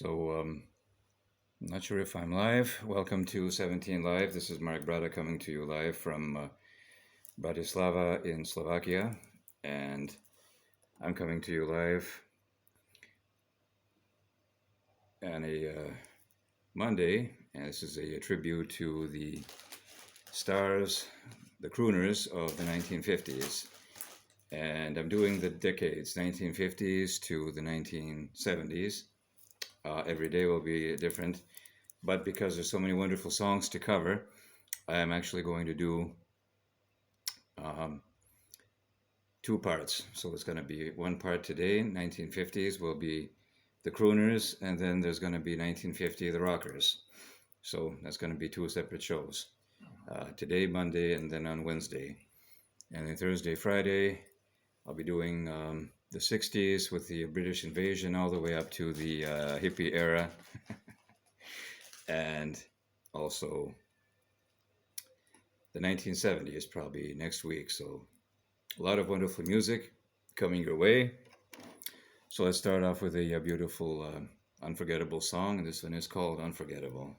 I'm not sure if I'm live. Welcome to 17 Live. This is Marek coming to you live from Bratislava in Slovakia. And I'm coming to you live on a Monday. And this is a tribute to the stars, the crooners of the 1950s. And I'm doing the decades, 1950s to the 1970s. Every day will be different, but because there's so many wonderful songs to cover, I am actually going to do two parts. So it's going to be one part today, 1950s, will be the crooners, and then there's going to be 1950, the rockers. So that's going to be two separate shows. Today, Monday, and then on Wednesday. And then Thursday, Friday, I'll be doing the 60s with the British invasion all the way up to the hippie era. And also the 1970s probably next week. So a lot of wonderful music coming your way. So let's start off with a beautiful, unforgettable song. And this one is called Unforgettable.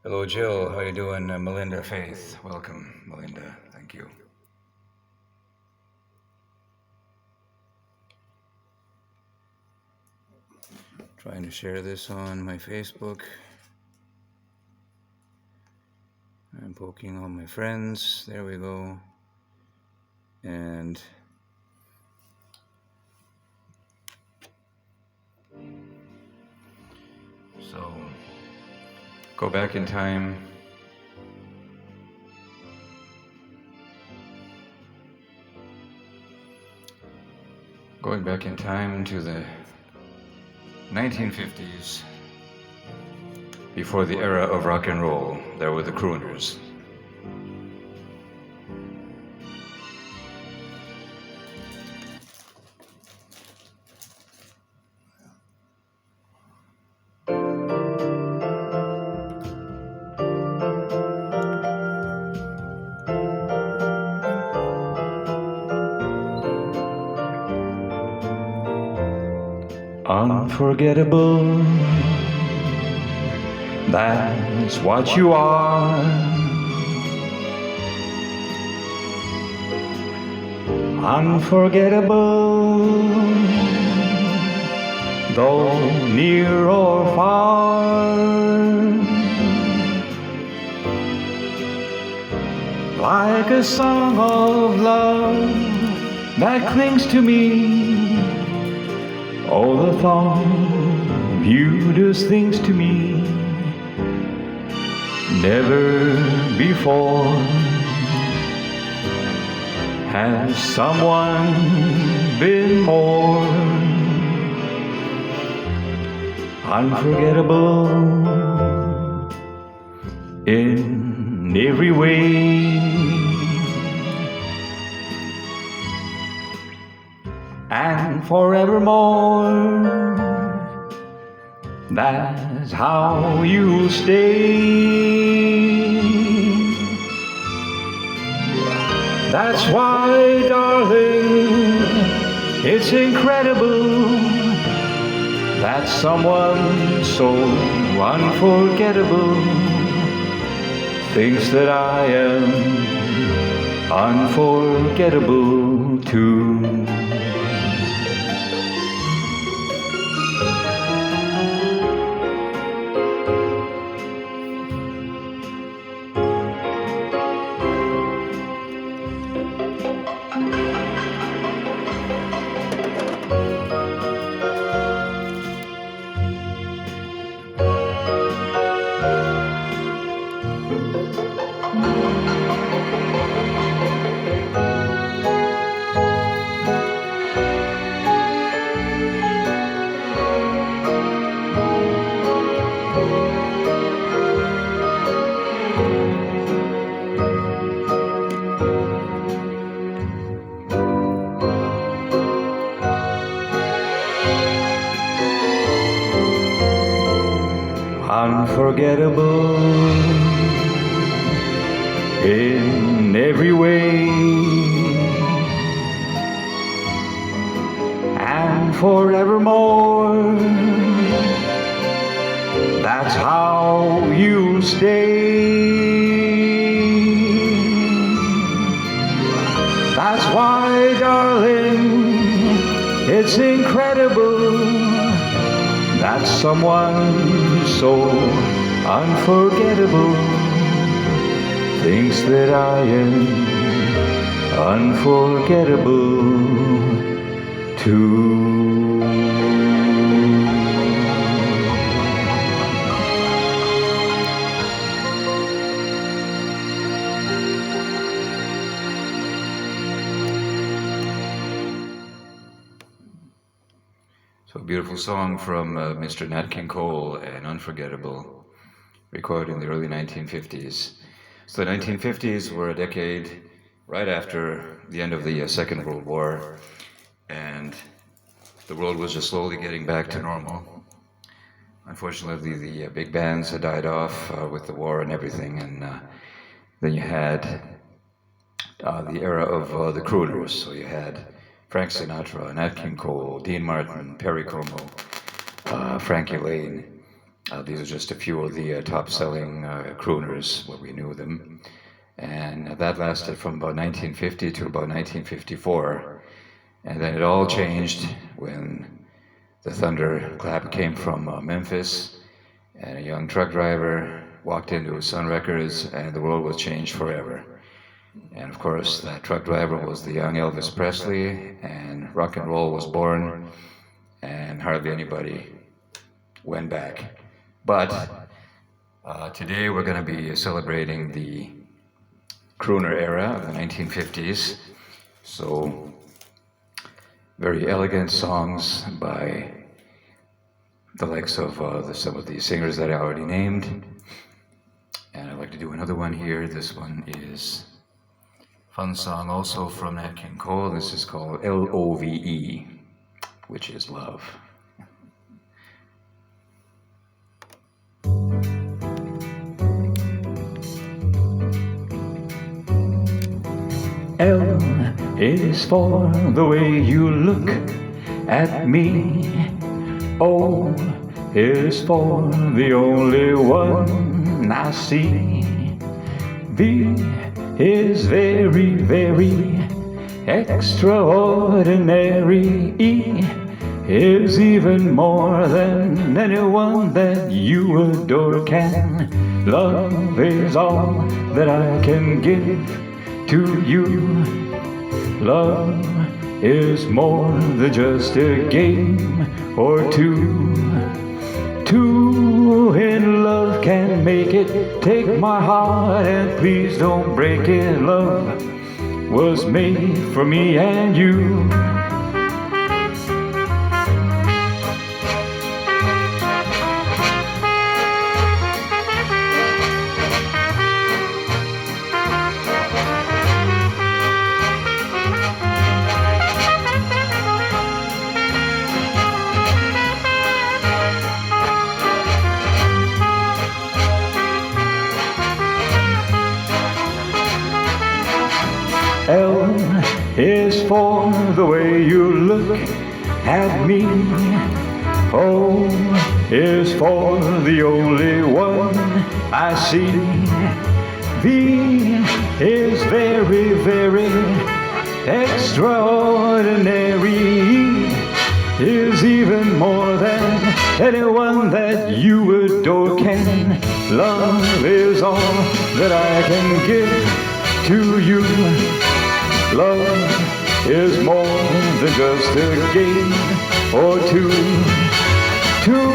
Hello, Jill. How you doing? Melinda Faith. Welcome, Melinda. Thank you. Trying to share this on my Facebook. I'm poking all my friends. There we go. And so go back in time. Going back in time to the 1950s, before the era of rock and roll, there were the crooners. Unforgettable, that's what you are. Unforgettable, though near or far. Like a song of love that clings to me. Oh, the thought of you does things to me never before has someone been more unforgettable in every way. And forevermore, that's how you stay. That's why, darling, it's incredible that someone so unforgettable thinks that I am unforgettable too. Unforgettable, in every way, and forevermore. That's how you stay. That's why, darling, it's incredible that someone so unforgettable thinks that I am unforgettable too. So a beautiful song from Mr. Nat King Cole and Unforgettable, recorded in the early 1950s. So the 1950s were a decade right after the end of the Second World War, and the world was just slowly getting back to normal. Unfortunately, the big bands had died off with the war and everything, and then you had the era of the crooners. So you had Frank Sinatra, Nat King Cole, Dean Martin, Perry Como, Frankie Lane. These are just a few of the top-selling crooners, where we knew them. And that lasted from about 1950 to about 1954. And then it all changed when the thunderclap came from Memphis, and a young truck driver walked into Sun Records, and the world was changed forever. And of course, that truck driver was the young Elvis Presley, and rock and roll was born, and hardly anybody went back. But today we're going to be celebrating the crooner era of the 1950s. So, very elegant songs by the likes of some of the singers that I already named. And I'd like to do another one here. This one is a fun song also from Nat King Cole. This is called Love, which is love. L is for the way you look at me. O is for the only one I see. V is very, very extraordinary. E is even more than anyone that you adore can. Love is all that I can give to you. Love is more than just a game or two. Two in love can make it. Take my heart and please don't break it. Love was made for me and you. L is for the way you look at me. O is for the only one I see. V is very, very extraordinary. E is even more than anyone that you adore can. Love is all that I can give to you. Love is more than just a game or two. Two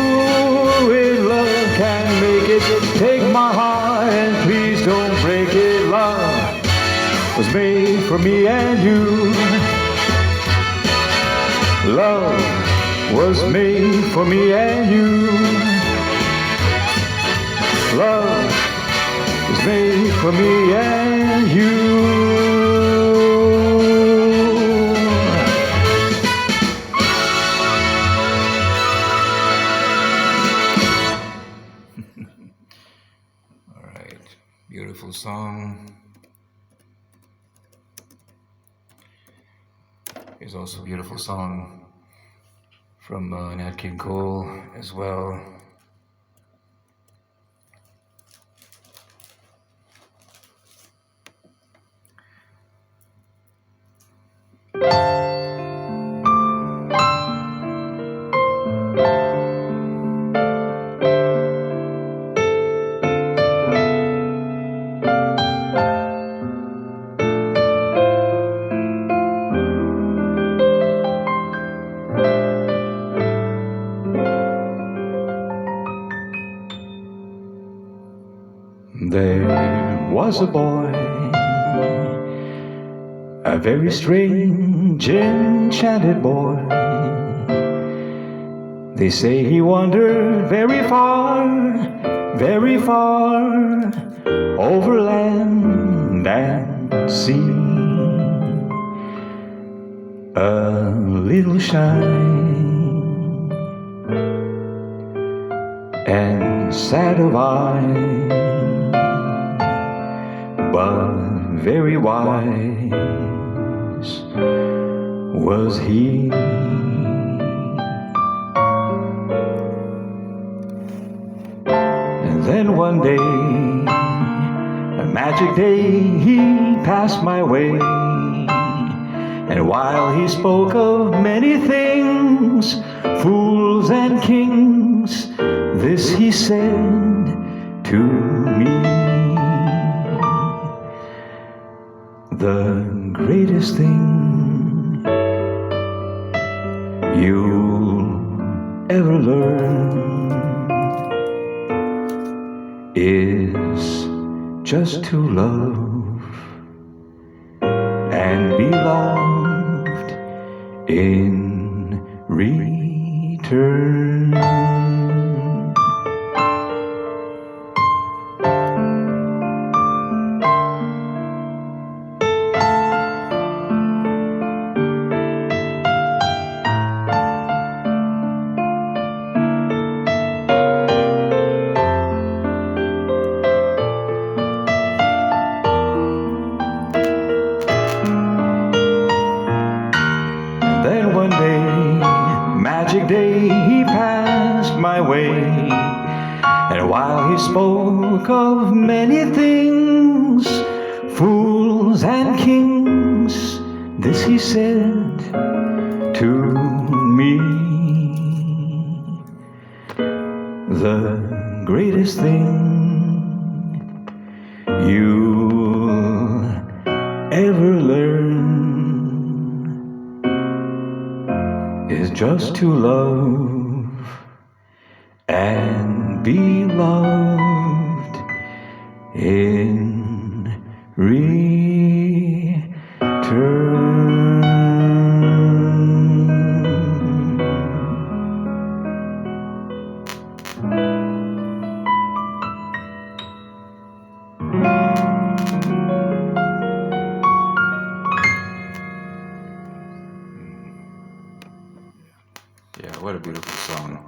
in love can make it. Take my heart and please don't break it. Love was made for me and you. Love was made for me and you. Love was made for me and you. All right, beautiful song. Here's also a beautiful song from Nat King Cole as well. There was a boy, a very strange, enchanted boy. They say he wandered very far, over land and sea. A little shy and sad of eye, but very wise was he. And then one day, a magic day, he passed my way. And while he spoke of many things, fools and kings, this he said to me: the greatest thing you'll ever learn is just to love and be loved in return. Then one day, magic day, he passed my way. And while he spoke of many things, fools and kings, this he said to me: the greatest thing you'll ever learn is just to love and be loved in return. Yeah, what a beautiful song.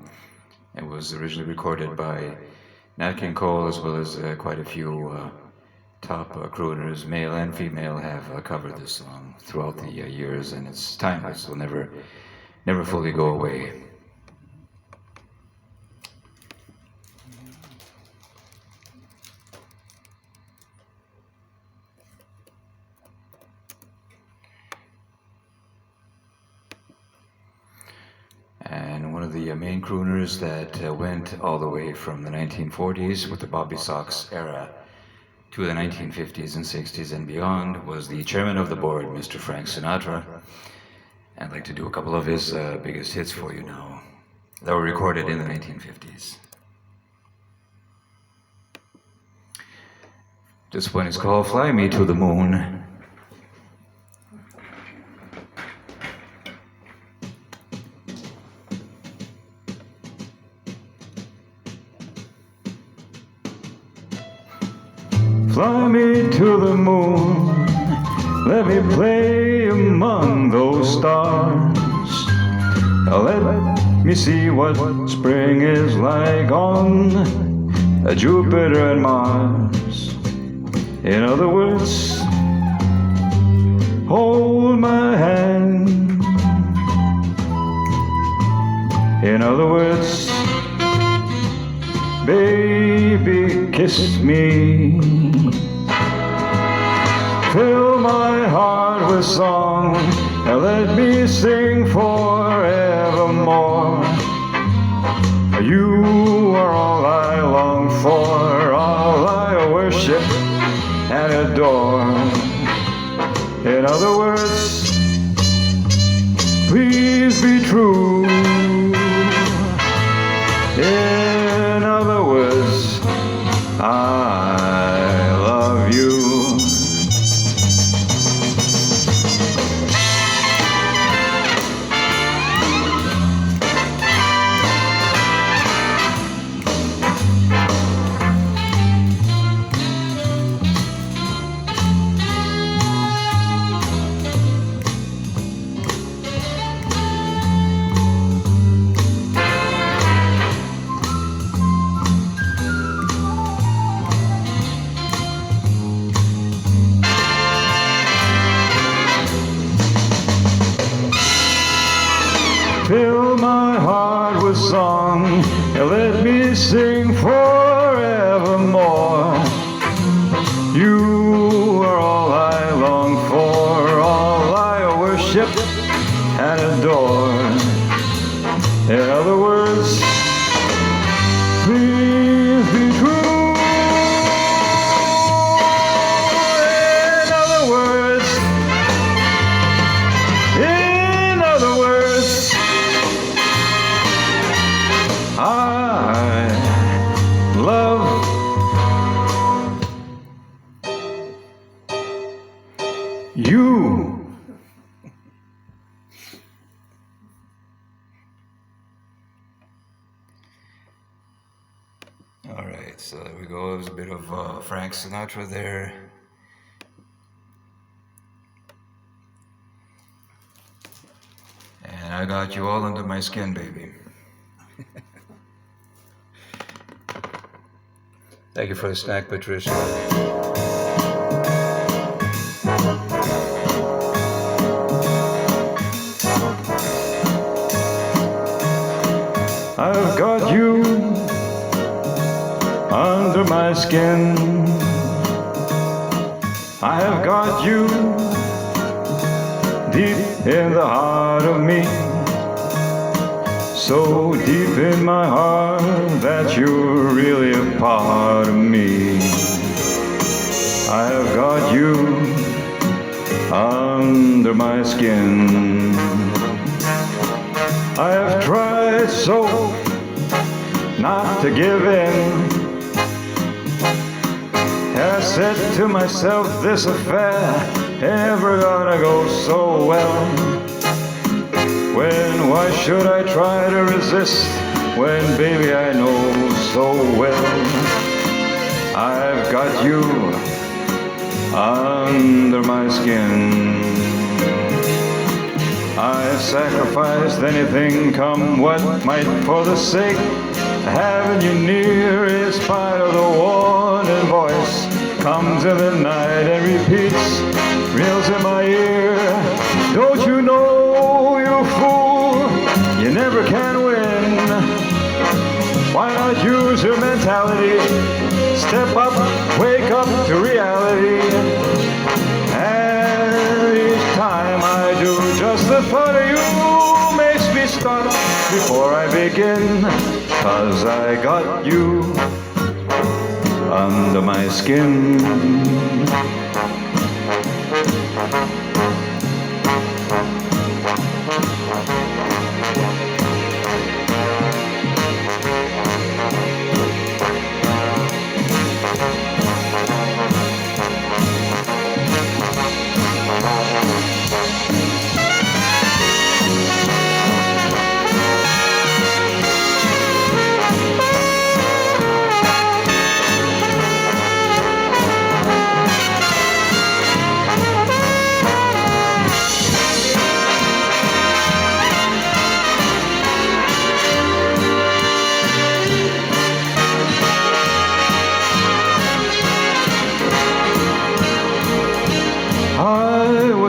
It was originally recorded by Nat King Cole, as well as quite a few top crooners, male and female, have covered this song throughout the years, and it's timeless. It will never fully go away. And one of the main crooners that went all the way from the 1940s with the Bobby Sox era to the 1950s and 60s and beyond was the chairman of the board, Mr. Frank Sinatra. I'd like to do a couple of his biggest hits for you now that were recorded in the 1950s. This one is called Fly Me to the Moon. Fly me to the moon, let me play among those stars. Let me see what spring is like on Jupiter and Mars. In other words, hold my hand In other words, baby, kiss me. Fill my heart with song and let me sing forevermore. You are all I long for, all I worship and adore. In other words, please be true. In other words, I love you. Fill my heart with song and let me sing forevermore. You are all I long for, all I worship and adore. In other words, please be true. In other words, in other words, I love you. All right, so there we go. It was a bit of Frank Sinatra there. And I got you all under my skin, baby. Thank you for the snack, Patricia. I've got you under my skin. I have got you deep in the heart of me, so deep in my heart that you're really a part of me. I have got you under my skin. I have tried so not to give in. I said to myself, this affair never gonna go so well. When, why should I try to resist when, baby, I know so well I've got you under my skin. I've sacrificed anything, come what might, for the sake of having you near, in spite of the warning voice comes in the night and repeats, reels in my ear. Don't you know, you fool, you never can win. Why not use your mentality? Step up, wake up to reality. And each time I do, just the thought of you makes me stop before I begin. 'Cause I got you under my skin.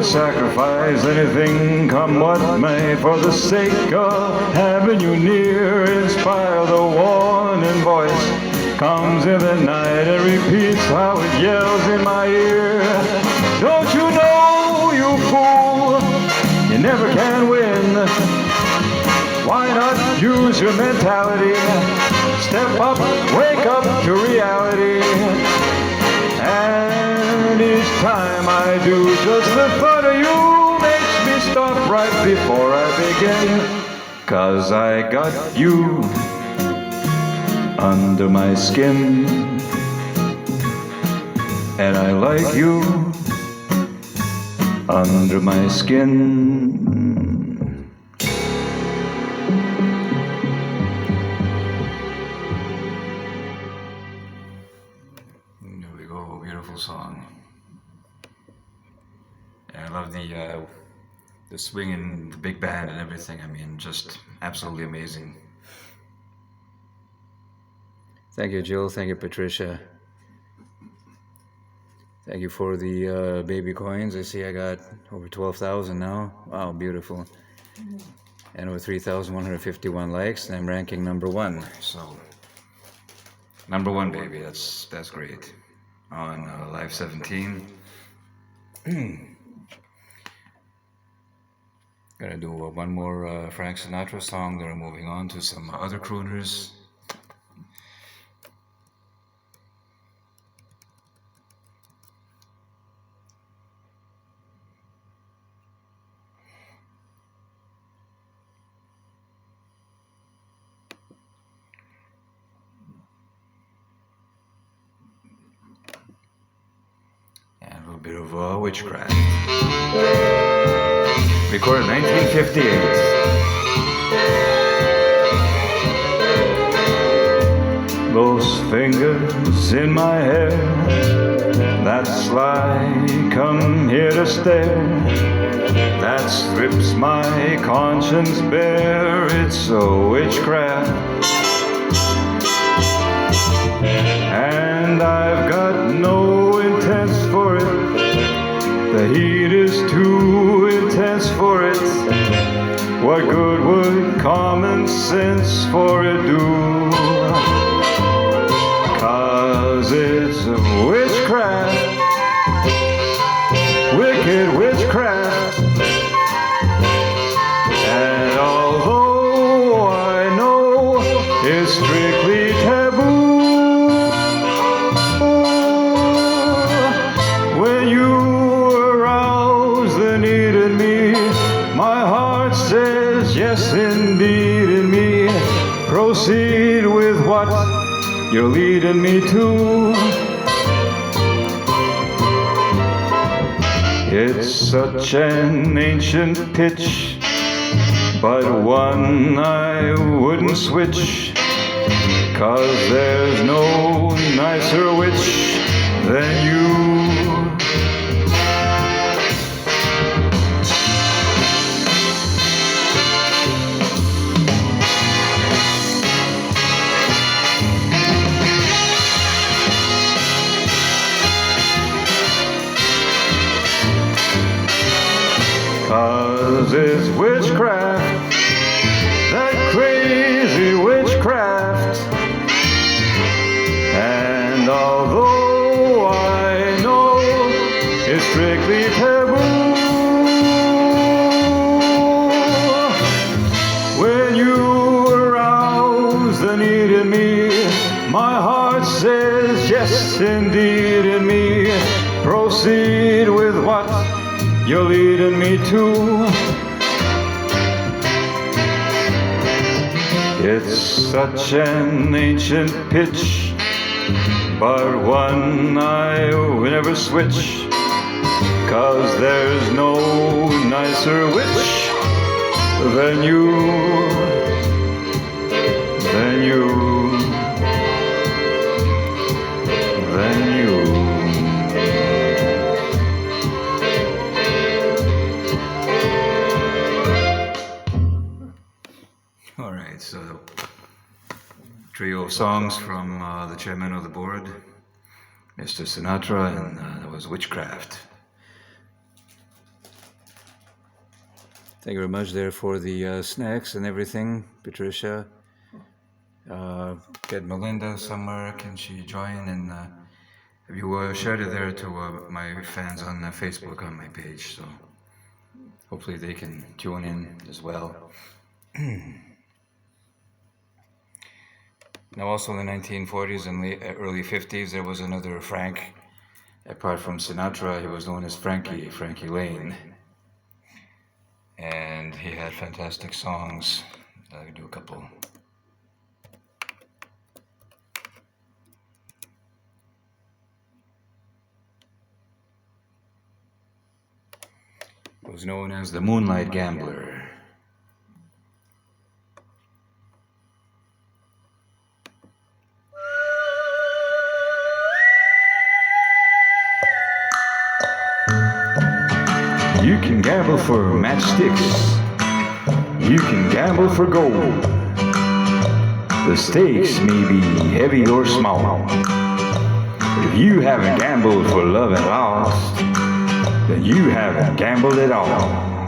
sacrifice anything, come what may, for the sake of having you near. Inspire the warning voice, comes in the night and repeats how it yells in my ear. Don't you know, you fool, you never can win. Why not use your mentality? Step up, wake up to reality. And each time I do, just the thought of you makes me stop right before I begin. 'Cause I got you under my skin, and I like you under my skin. There we go, beautiful song. And I love the swing and the big band and everything. I mean, just absolutely amazing. Thank you, Jill. Thank you, Patricia. Thank you for the baby coins. I see I got over 12,000 now. Wow, beautiful. And over 3,151 likes, and I'm ranking number 1. So, number 1, baby. That's great. On Live 17. Gonna do one more Frank Sinatra song, then we're moving on to some other crooners. And a little bit of witchcraft. Recorded 1958. Those fingers in my hair, that sly come here to stare, that strips my conscience bare. It's a witchcraft, and I've got no intents for it. The heat is too intense for it. What good would common sense for it do? 'Cause it's a witchcraft, wicked witchcraft. And although I know it's strictly taboo, when you arouse the need in me, my heart says yes indeed in me. Proceed with what you're leading me to. It's such an ancient pitch, but one I wouldn't switch. 'Cause there's no nicer witch than you. 'Cause it's witchcraft, that crazy witchcraft. And although I know it's strictly taboo, when you arouse the need in me, my heart says yes indeed in me. Proceed with what you're leading me to. It's such an ancient pitch, but one I will never switch. 'Cause there's no nicer witch than you, than you, than you. All right, so trio of songs from the chairman of the board, Mr. Sinatra, and that was Witchcraft. Thank you very much there for the snacks and everything, Patricia. Get Melinda somewhere. Can she join? And have you shared it there to my fans on Facebook on my page? So hopefully they can tune in as well. Now, also in the 1940s and early 50s, there was another Frank. Apart from Sinatra, he was known as Frankie Lane. And he had fantastic songs. I'll do a couple. He was known as the Moonlight Gambler. You can gamble for matchsticks. You can gamble for gold. The stakes may be heavy or small. If you haven't gambled for love and lost, then you haven't gambled at all.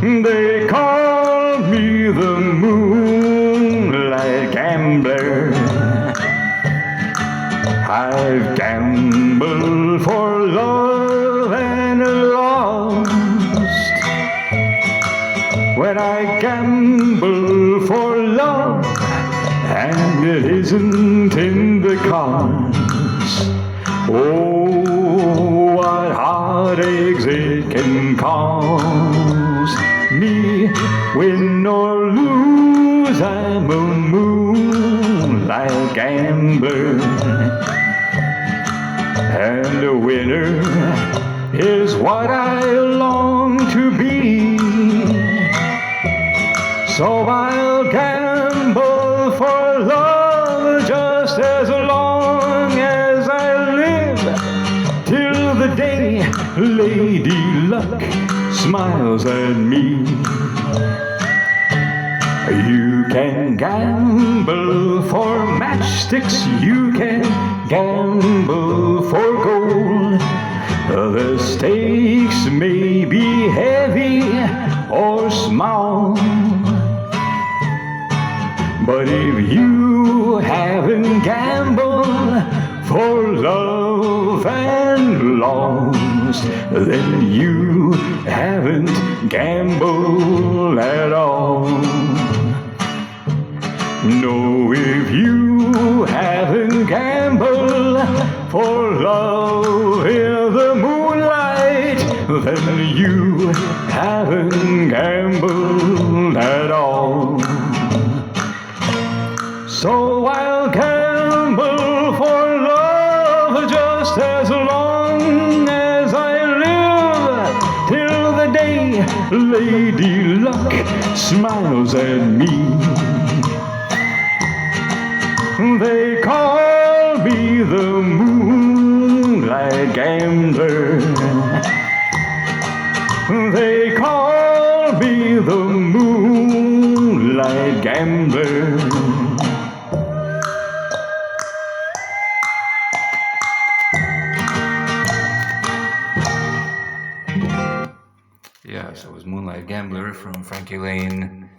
They call me the Moonlight Gambler. I've gambled for love and lost. When I gamble for love and it isn't in the cards, oh, what heartaches it can cause me. Win or lose, I'm a moonlight gambler. And a winner is what I long to be. So I'll gamble for love just as long as I live, till the day Lady Luck smiles at me. You can gamble for matchsticks, you can gamble for gold. The stakes may be heavy or small, but if you haven't gambled for love and lost, then you haven't gambled at all. No, if you haven't gambled for love in the moonlight, then you haven't gambled at all. So I'll gamble for love just as long as I live, till the day Lady Luck smiles at me. They call me the Moonlight Gambler. They call me the Moonlight Gambler. Yeah, so it was Moonlight Gambler from Frankie Lane.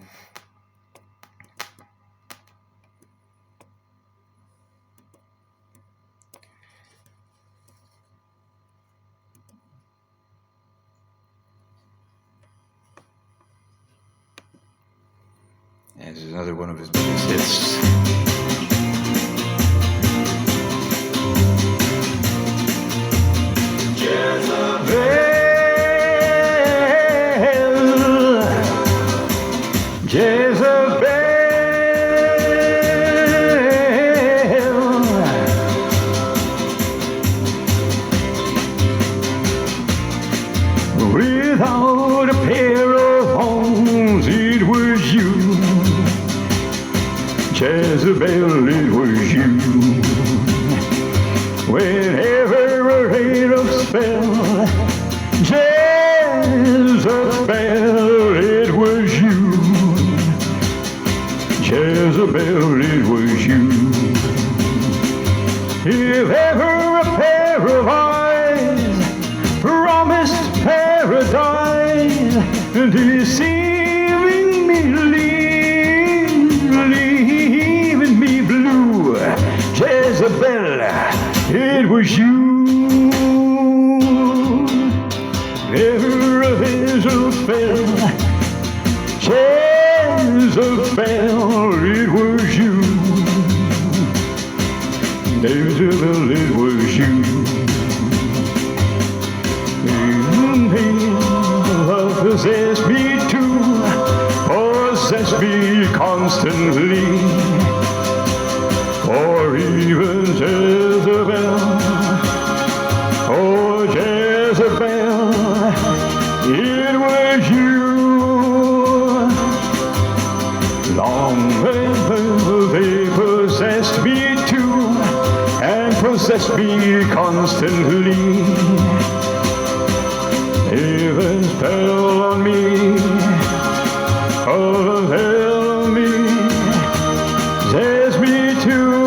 And this is another one of his biggest hits. Without a pair of horns, it was you. Jezebel, it was you. Whenever a rain of spell, Jezebel, it was you. Jezebel, it was you. If ever a pair of eyes promised paradise, deceiving me, leaving me blue. Jezebel, it was you. Ever a angel fell. Jezebel, it was you. Jezebel, it was you. Love possessed me too, possessed me constantly. Or even Jezebel, oh Jezebel, it was you. Long they possessed me too, and possessed me constantly. Heaven fell on me, oh fell on me, says me too.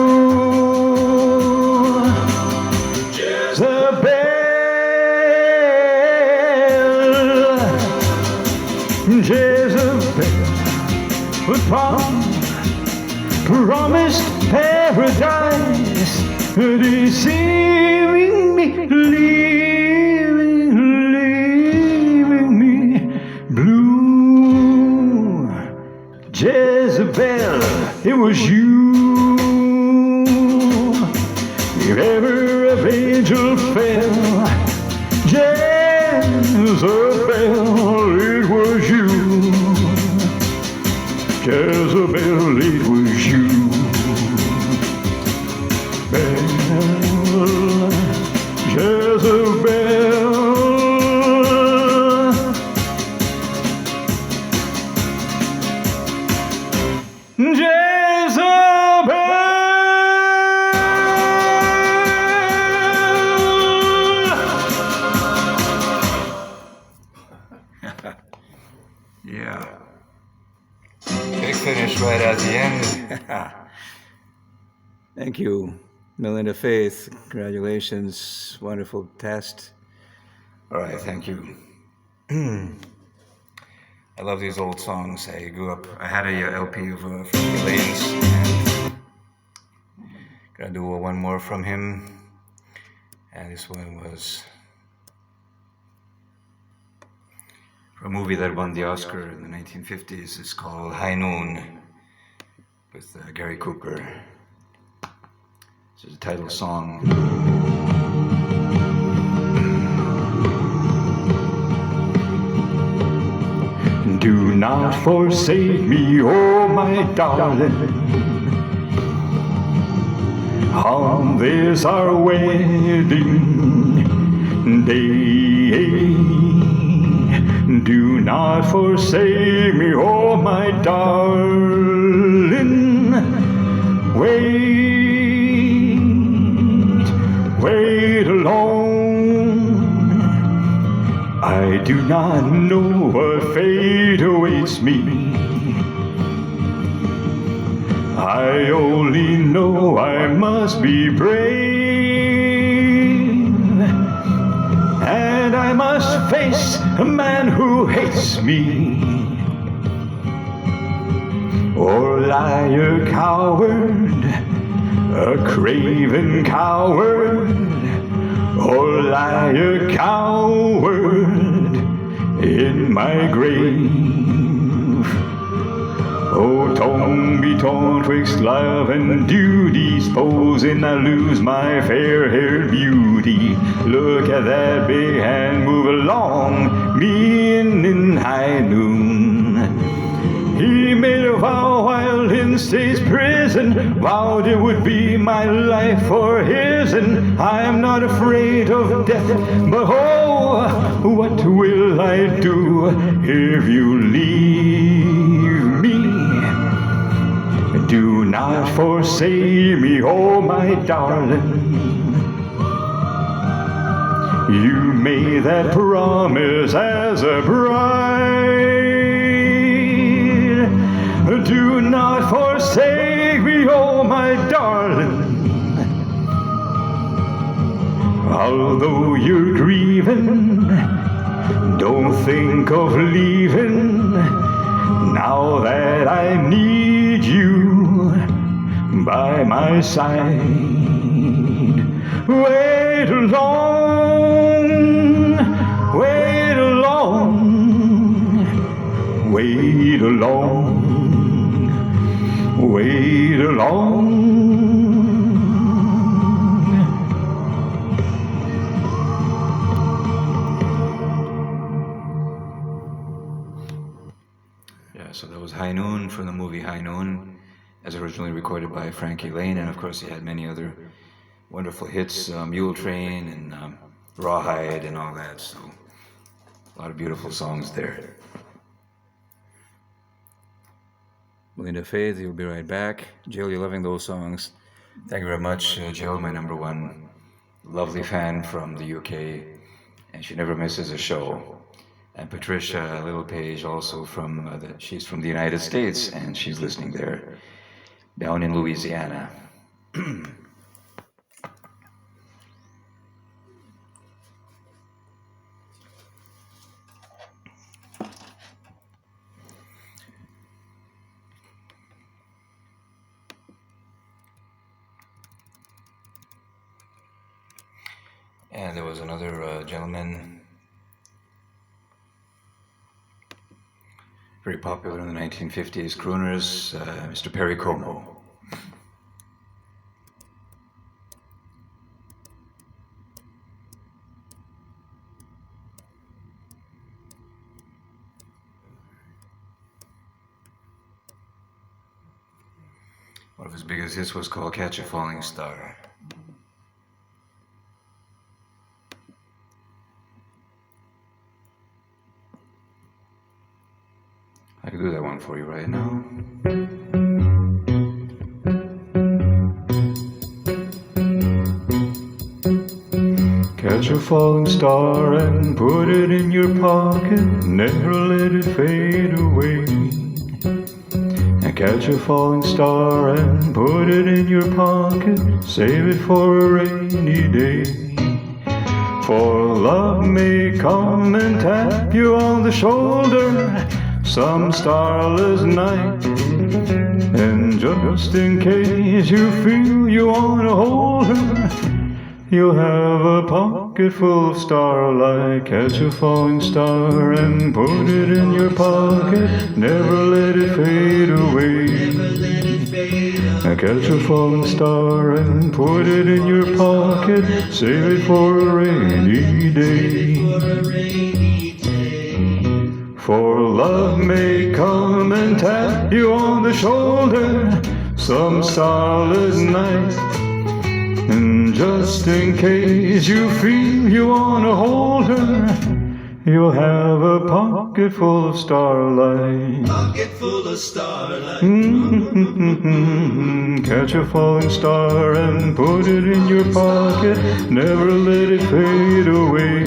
Jezebel, promised paradise, deceiving me, leaving me blue. Jezebel, it was you. If ever an angel fell, Jezebel, it was you. Jezebel, it was you. Jezebel. Yeah. Big finish right at the end. Thank you, Melinda Faith. Congratulations. Wonderful test. All right, thank you. I love these old songs. I had a LP of Frankie Lane's, and gonna do one more from him. And this one was a movie that won the Oscar in the 1950s. It's called High Noon with Gary Cooper. This is the title song. Do not forsake me, oh my darling, on this our wedding day. Do not forsake me, oh my darling. Wait alone. I do not know what fate awaits me. I only know I must be brave, and I must face a man who hates me, or lie a coward, a craven coward, or lie a coward in my grave. Oh, torn be torn twixt love and duty, supposing I lose my fair-haired beauty. Look at that big hand move along, me in high noon. He made a vow while in state's prison, vowed it would be my life for his, and I am not afraid of death, but oh, what will I do if you leave me? Do not forsake me, oh my darling. You made that promise as a bride. Do not forsake me, oh my darling. Although you're grieving, Don't think of leaving now that I need you by my side. Wait along, wait along, wait along, wait along. So that was High Noon from the movie High Noon, as originally recorded by Frankie Lane, and of course he had many other wonderful hits, Mule Train and Rawhide and all that, so a lot of beautiful songs there. Melinda Faith, you'll be right back. Jill, you're loving those songs. Thank you very much, Jill, my number one lovely fan from the UK, and she never misses a show. And Patricia Little Page, also from she's from the United States, and she's listening there, down in Louisiana. And there was another gentleman, very popular in the 1950s, Crooners, Mr. Perry Como. One of his biggest hits was called Catch a Falling Star. I can do that one for you right now. Catch a falling star and put it in your pocket, never let it fade away. And catch a falling star and put it in your pocket, save it for a rainy day. For love may come and tap you on the shoulder some starless night, and just in case you feel you want to hold her, you'll have a pocket full of starlight. Catch a falling star and put it in your pocket, never let it fade away. Catch a falling star and put it in your pocket, save it for a rainy day. For love may come and tap you on the shoulder some starless night, and just in case you feel you want to hold her, you'll have a pocket full of starlight. Pocket full of starlight. Catch a falling star and put it in your pocket, never let it fade away.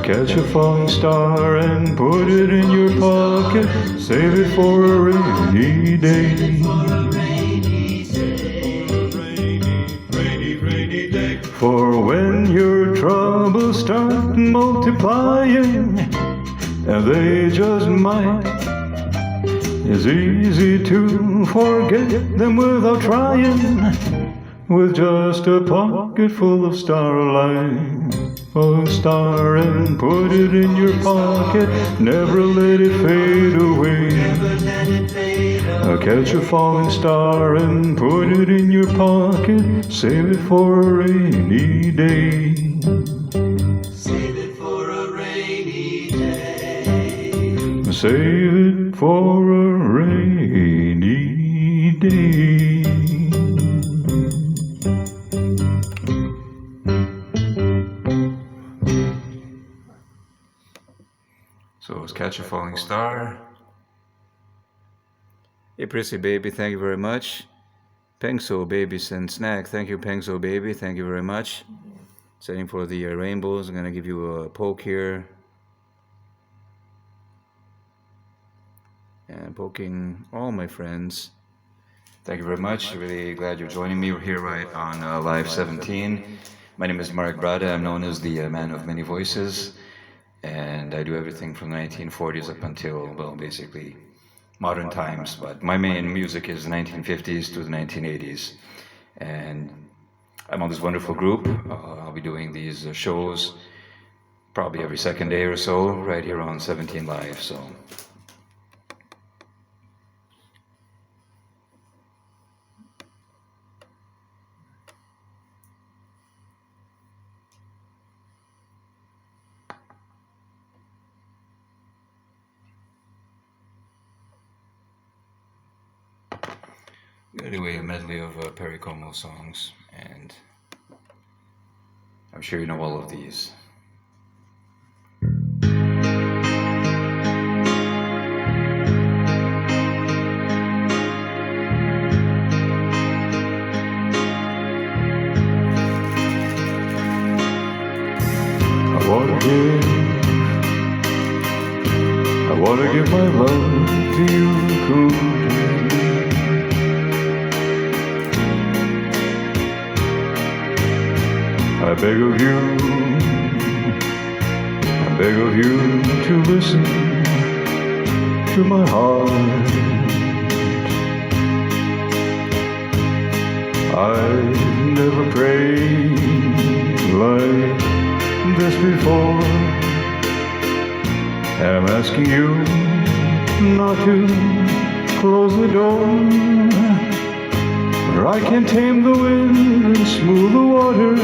Catch a falling star and put it in your pocket, save it for a rainy day. For when your troubles start multiplying, and they just might, it's easy to forget them without trying, with just a pocket full of starlight. Oh, star, and put it in your pocket, never let it fade away. Catch a falling star and put it in your pocket, save it for a rainy day. Save it for a rainy day. Save it for a rainy day. So it was Catch a Falling Star. Hey, Prissy Baby, thank you very much. Pengso Baby sent snack. Thank you, Pengso Baby. Thank you very much. Setting for the rainbows. I'm going to give you a poke here. And poking all my friends. Thank you very much. Really glad you're joining me. We're here right on Live 17. My name is Marek Brada. I'm known as the man of many voices. and I do everything from the 1940s up until, well, basically modern times. But my main music is the 1950s to the 1980s, and I'm on this wonderful group. I'll be doing these shows probably every second day or so, right here on 17 Live. So. Anyway, a medley of Perry Como songs, and I'm sure you know all of these. I wanna give my love to you, Crooners. I beg of you to listen to my heart. I've never prayed like this before. I'm asking you not to close the door, for I can tame the wind and smooth the waters.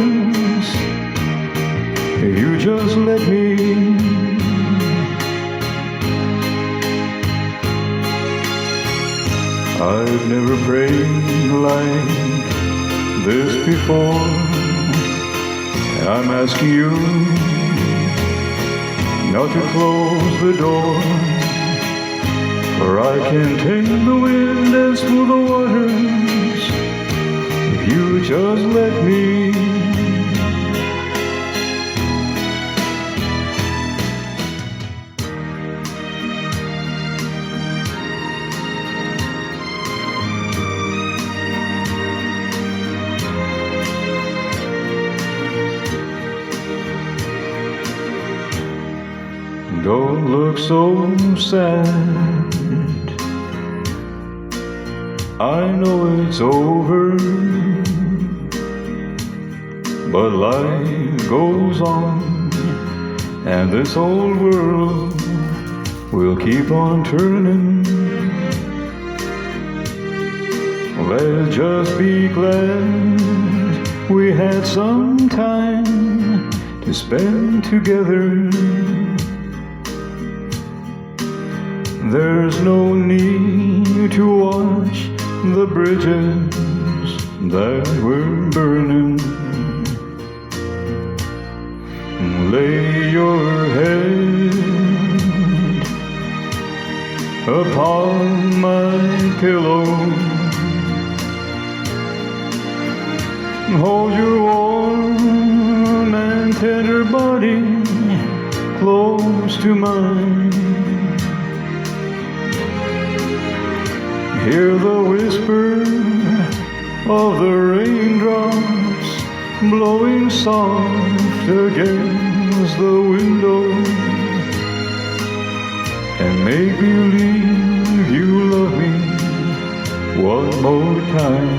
You just let me. I've never prayed like this before. I'm asking you not to close the door, for I can tame the wind and smooth the waters if you just let me. Don't look so sad, I know it's over, but life goes on, and this old world will keep on turning. Let's just be glad we had some time to spend together. There's no need to watch the bridges that were burning. Lay your head upon my pillow, hold your warm and tender body close to mine. Hear the whisper of the raindrops blowing soft against the window, and make believe you love me one more time,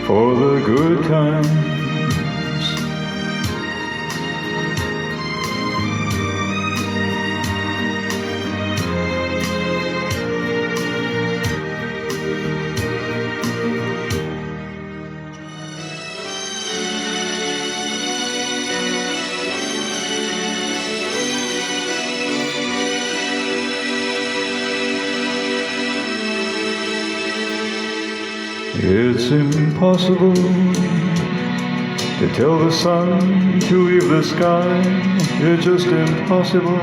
for the good times. It's impossible to tell the sun to leave the sky. It's just impossible.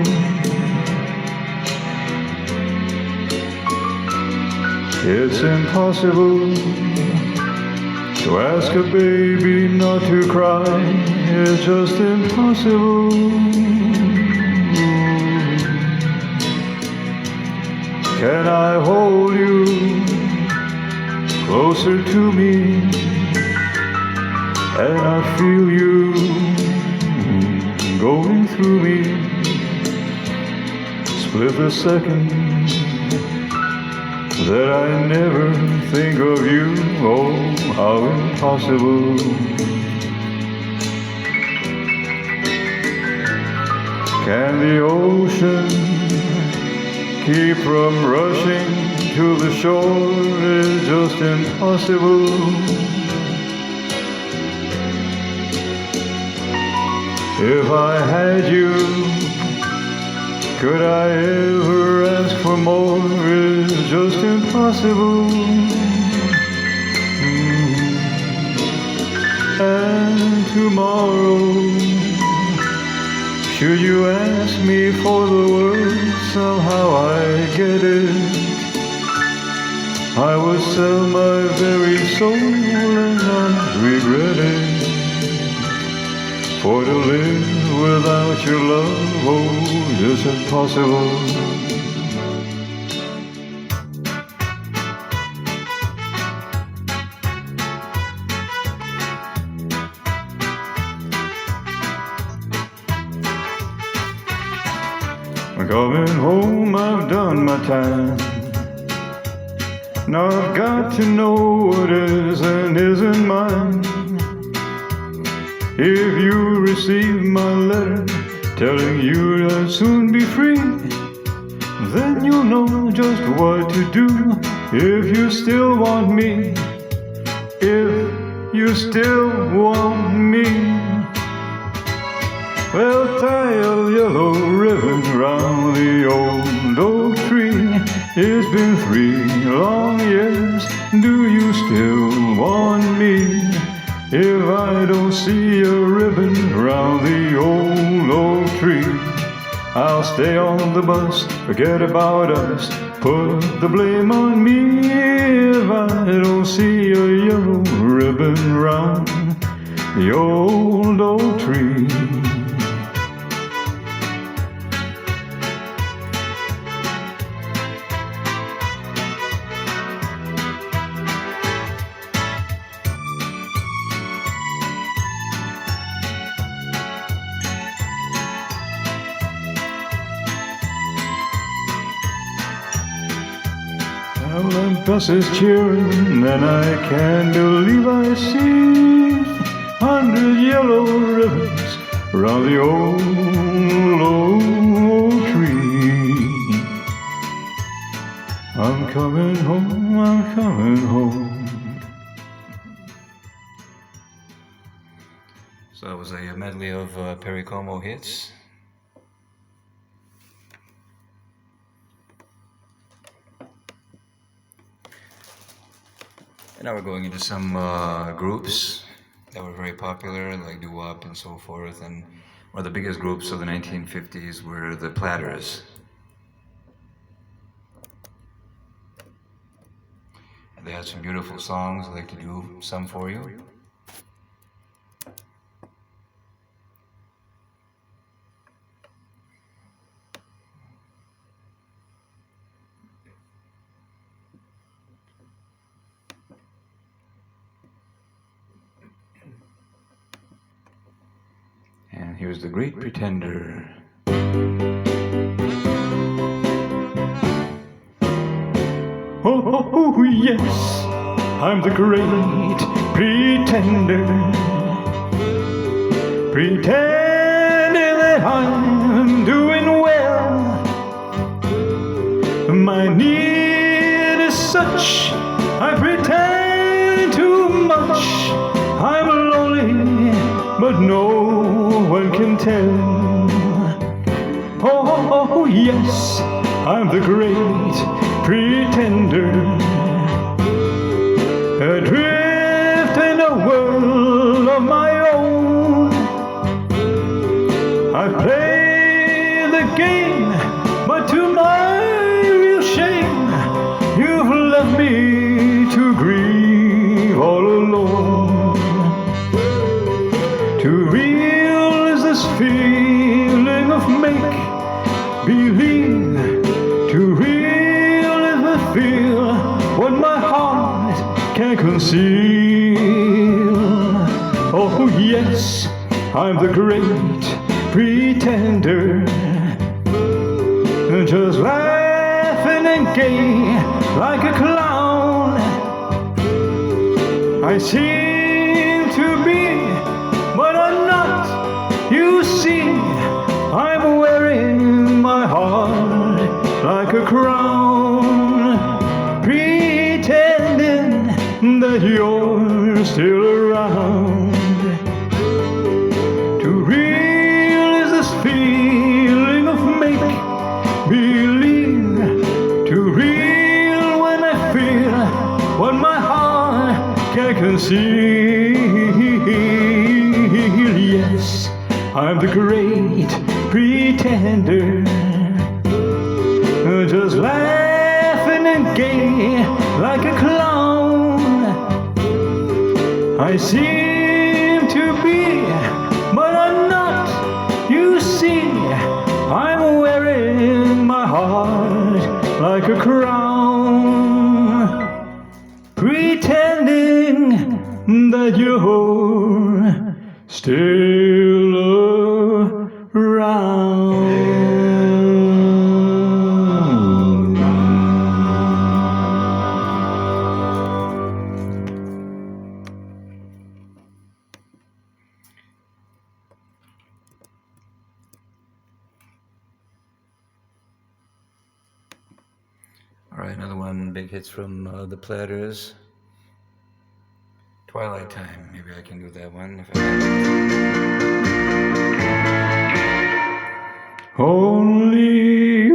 It's impossible to ask a baby not to cry. It's just impossible. Can I hold you closer to me and I feel you going through me. Split the second that I never think of you. Oh, how impossible. Can the ocean keep from rushing to the shore? It's just impossible. If I had you, could I ever ask for more? It's just impossible. And tomorrow, should you ask me for the world, somehow I get it. I would sell my very soul and not regret it. For to live without your love, oh, is impossible. Coming home, I've done my time. Now I've got to know what is and isn't mine. If you receive my letter telling you I'll soon be free, then you'll know just what to do. If you still want me, if you still want me, well, tie a yellow ribbon round the old oak tree. It's been 3 long years, do you still want me? If I don't see a ribbon round the old oak tree, I'll stay on the bus, forget about us, put the blame on me. If I don't see a yellow ribbon round the old oak tree. Well, the bus is cheering, and I can't believe I see 100 yellow ribbons round the old oak tree. I'm coming home, I'm coming home. So that was a medley of Perry Como hits. And now we're going into some groups that were very popular, like doo-wop and so forth. And one of the biggest groups of the 1950s were the Platters. And they had some beautiful songs. I'd like to do some for you. And here's The Great Pretender. Oh, yes, I'm the great pretender, pretending that I'm doing well. My need is such, I pretend too much. I'm lonely, but no one can tell. Oh, yes, I'm the great pretender, adrift in a world of my own. I play the game, but to my real shame, you've left me to grieve all alone. Too real is this feeling of make-believe, too real is the feel what my heart can't conceal. Oh, Oh yes, I'm the great pretender, just laughing and gay like a clown. I seem to be, but I'm not. You see, I'm wearing my heart like a crown, pretending that you're still around. Too real is this feeling of make-believe. Too real when I feel what my heart can't conceal. Yes, I'm the great pretender, just laughing and gay like a clown. I seem to be, but I'm not. You see, I'm wearing my heart like a crown, pretending that you're still around. All right, another one, big hits from the Platters. Twilight Time. Maybe I can do that one if I Only you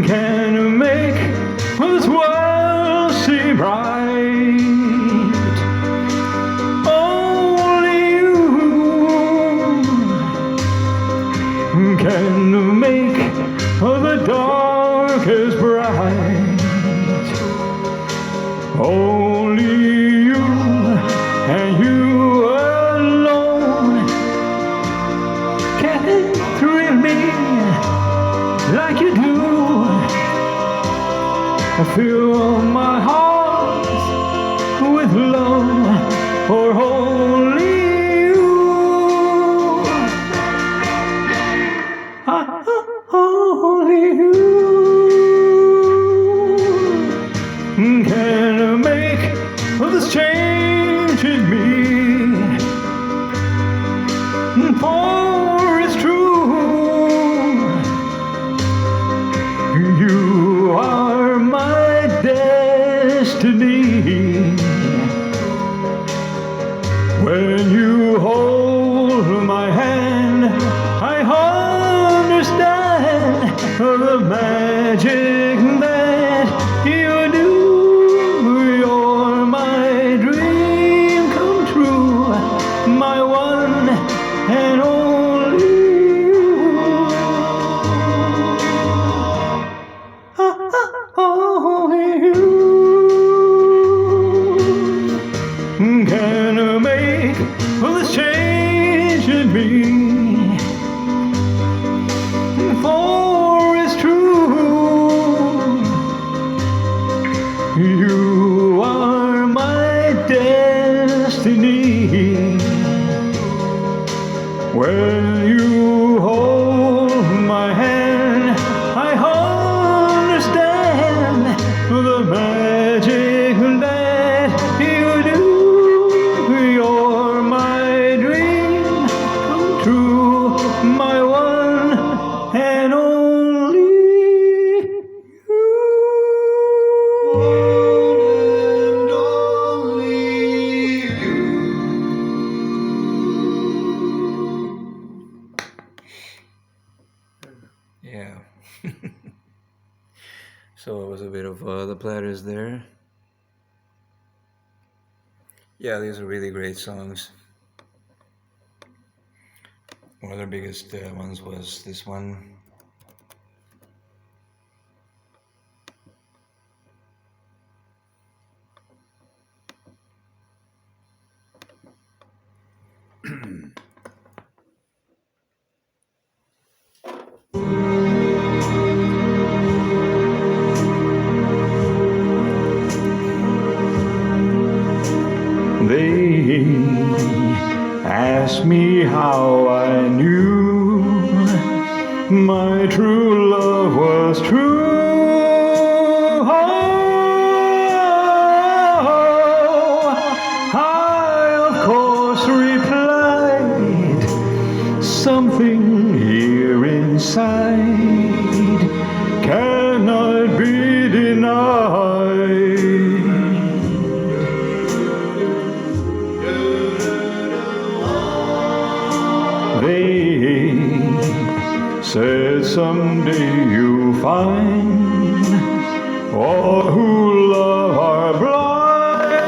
can make this world seem right. Only you can make the darkest bright. Only you and you alone can thrill me like you do. I fill my heart with love for only you. Only you can make this change in me. For it's true, you are my destiny. When you hold my hand, I understand the magic that you do. You're my dream come true, my one and only you. Only you can make this change in me. For it's true, you are my destiny. When you hold my hand, I understand the magic that you do. You're my dream come true, my one and only you. And only you. Yeah. So it was a bit of the Platters there. Yeah, these are really great songs. One of their biggest ones was this one. They asked me how I knew my true love was true. I of course replied, something here inside cannot be denied. They said someday you'll find all who love are blind.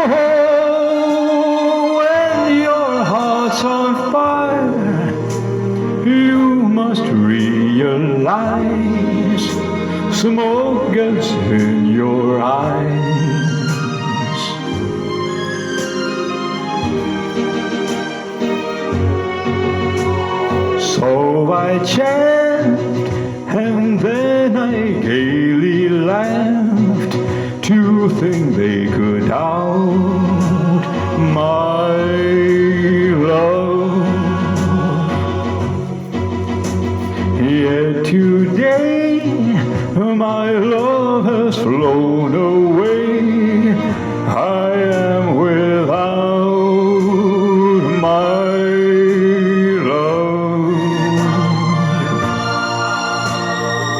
Oh, when your heart's on fire, you must realize smoke gets in your eyes. So I chanted, and then I gaily laughed to think they could doubt my love. Yet today my love has flown away. I am without my love.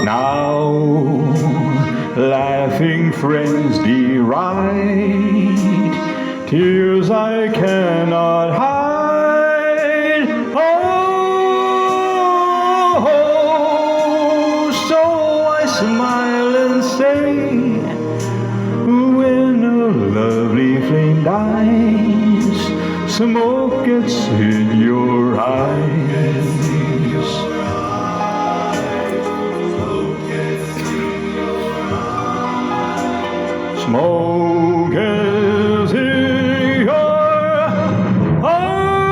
Now laughing friends deride tears I cannot hide. Oh, so I smile and say, when a lovely flame dies, smoke gets in your eyes. Smoke is in your eyes.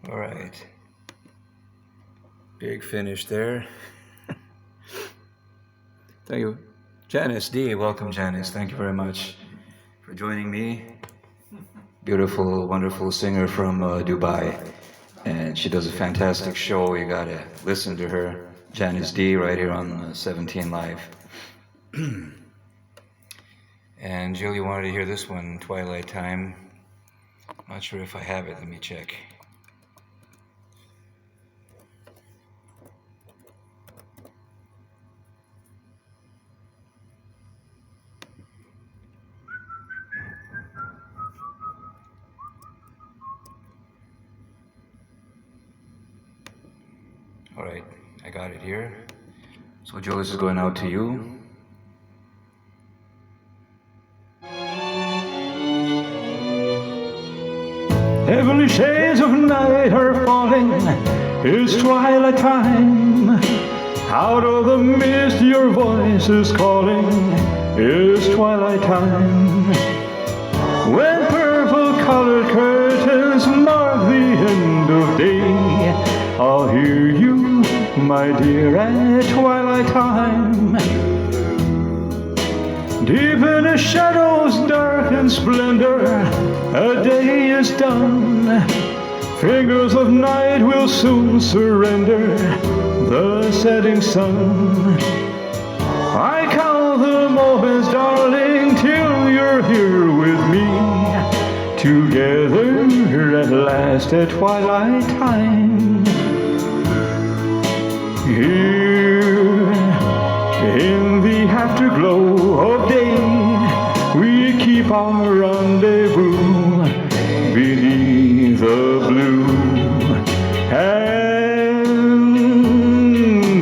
All right. Big finish there. Thank you. Janice D. Welcome, Janice. Thank you very much for joining me. Beautiful, wonderful singer from Dubai. And she does a fantastic show. You gotta listen to her. Janice D. right here on 17 Live. And Jill, you wanted to hear this one, Twilight Time. Not sure if I have it. Let me check. All right, I got it here. So Joe, this is going out to you. Heavenly shades of night are falling, it's twilight time. Out of the mist your voice is calling, it's twilight time. When purple-colored curtains mark the end of day, I'll hear you, my dear, at twilight time. Deep in the shadows, dark and splendor, a day is done. Fingers of night will soon surrender the setting sun. I count the moments, darling, till you're here with me. Together at last at twilight time. Here in the afterglow of day, we keep our rendezvous beneath the blue. And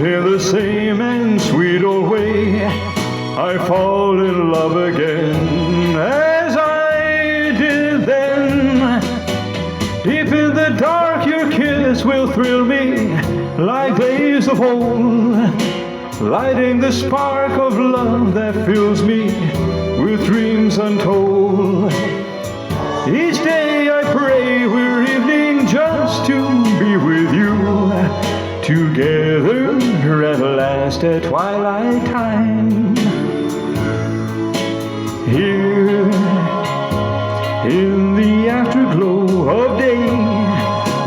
in the same and sweet old way, I fall in love again as I did then. Deep in the dark your kiss will thrill me like days of old, lighting the spark of love that fills me with dreams untold. Each day I pray we're evening just to last at twilight time. Here in the afterglow of day,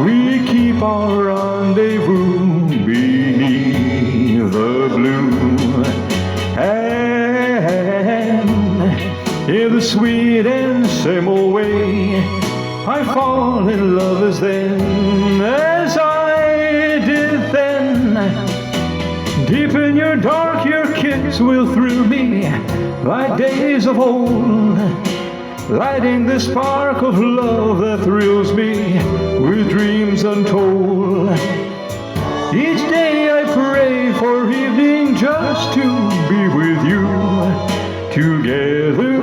we keep our rendezvous beneath the blue. And in the sweet and same old way, I fall in love as then as I did then. Deep in your dark, your kiss will thrill me like days of old, lighting the spark of love that thrills me with dreams untold. Each day I pray for evening just to be with you, together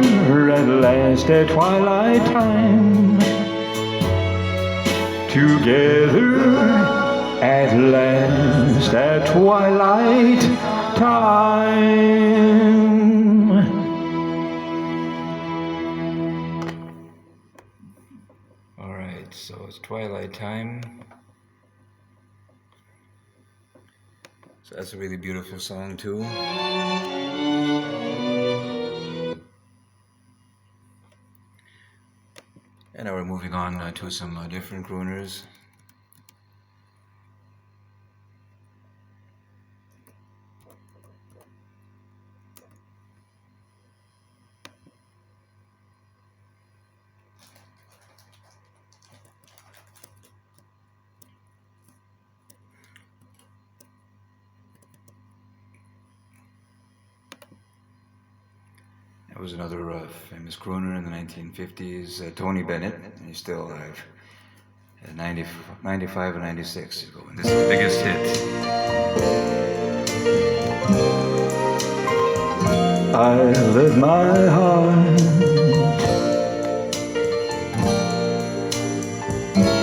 at last at twilight time. Together at last at twilight time. All right, so it's twilight time. So that's a really beautiful song too. And now we're moving on to some different crooners. That was another famous crooner in the 1950s, Tony Bennett, and he's still alive. 95 and 96 is going. This is the biggest hit. I let my heart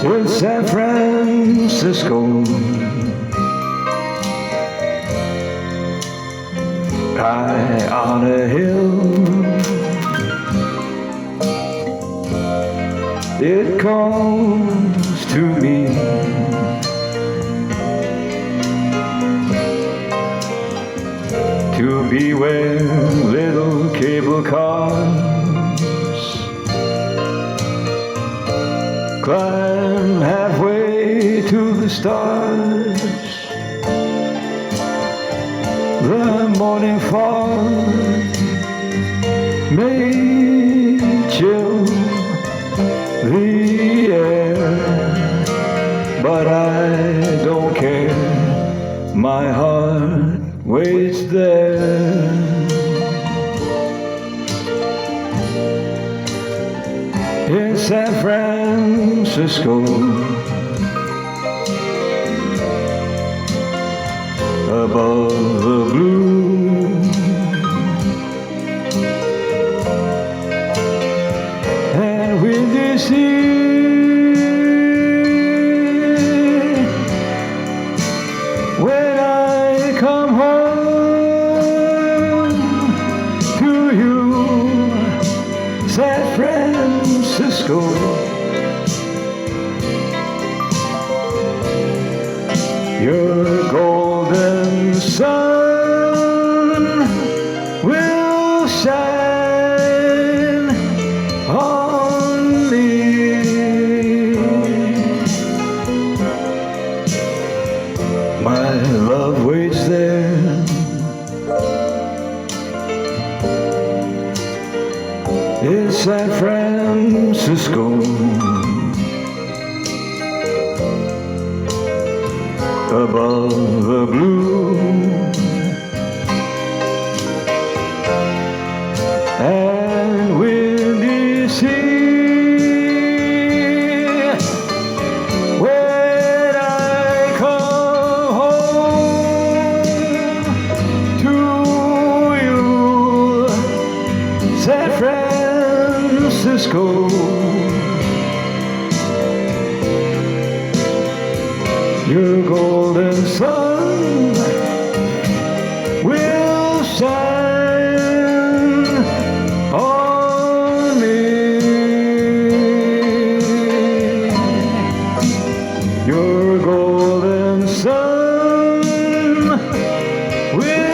in San Francisco. High on a hill, it calls to me. To be where little cable cars climb halfway to the stars. The morning fog may chill the air, but I don't care. My heart waits there. In San Francisco, above the blue, and with the sea, when I come home to you, San Francisco, your golden sun will shine on me. My love waits there. In San Francisco, above the blue, and windy sea. When I come home to you, San Francisco, your golden sun will shine on me. Your golden sun will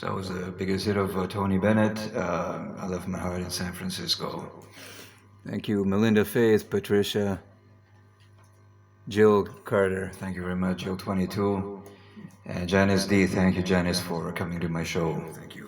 So that was the biggest hit of Tony Bennett. I Left My Heart in San Francisco. Thank you, Melinda Faith, Patricia, Jill Carter. Thank you very much, Jill 22. And Janice D, thank you, Janice, for coming to my show. Thank you.